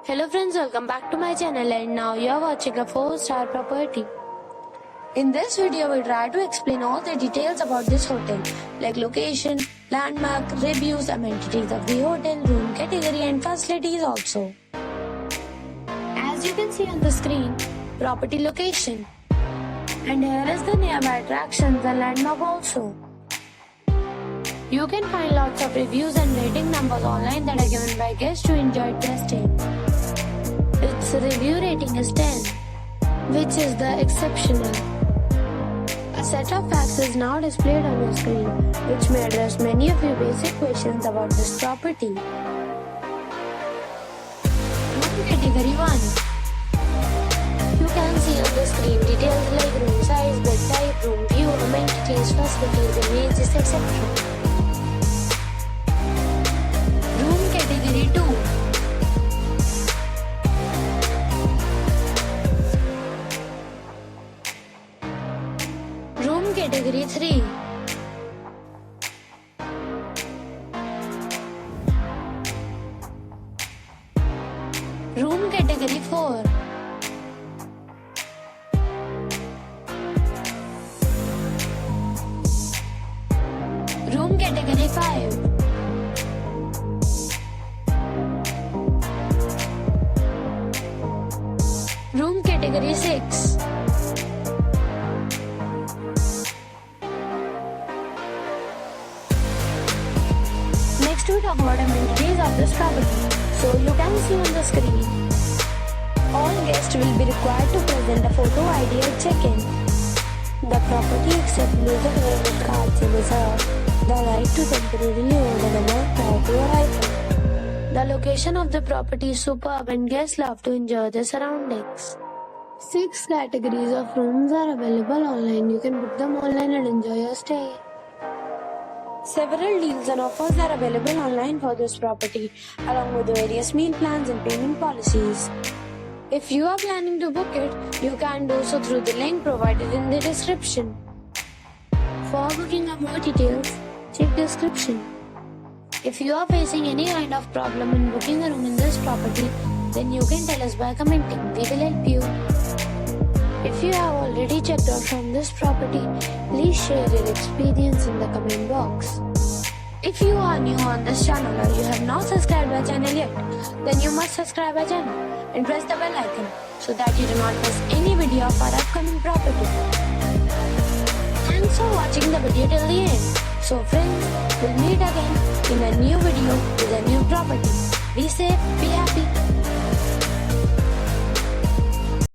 Hello friends, welcome back to my channel and now you are watching a 4-star property. In this video, we try to explain all the details about this hotel like location, landmark, reviews, amenities of the hotel, room category and facilities also. As you can see on the screen, property location. And here is the nearby attractions and landmark also. You can find lots of reviews and rating numbers online that are given by guests who enjoyed their stay. Its review rating is 10, which is the exceptional. A set of facts is now displayed on your screen, which may address many of your basic questions about this property. Room category 1. You can see on the screen details like room size, bed type, room view, amenities, facilities, images, etc. Room category 2. Room category 3. Room category 4. Room category 5. Room category 6. Next we talk about amenities of this property. So you can see on the screen, all guests will be required to present a photo ID at check-in. The property accepts user credit cards and reserves the right to temporarily hold an amount prior to arrival. The location of the property is superb and guests love to enjoy the surroundings. 6 categories of rooms are available online. You can book them online and enjoy your stay. Several deals and offers are available online for this property, along with various meal plans and payment policies. If you are planning to book it, you can do so through the link provided in the description. For booking or more details, check description. If you are facing any kind of problem in booking a room in this property, then you can tell us by commenting. We will help you. If you have already checked out from this property, please share your experience in the comment box. If you are new on this channel or you have not subscribed our channel yet, then you must subscribe our channel and press the bell icon so that you do not miss any video of our upcoming property. Thanks for watching the video till the end. So friends, we'll meet again in a new video with a new property. Be safe, be happy.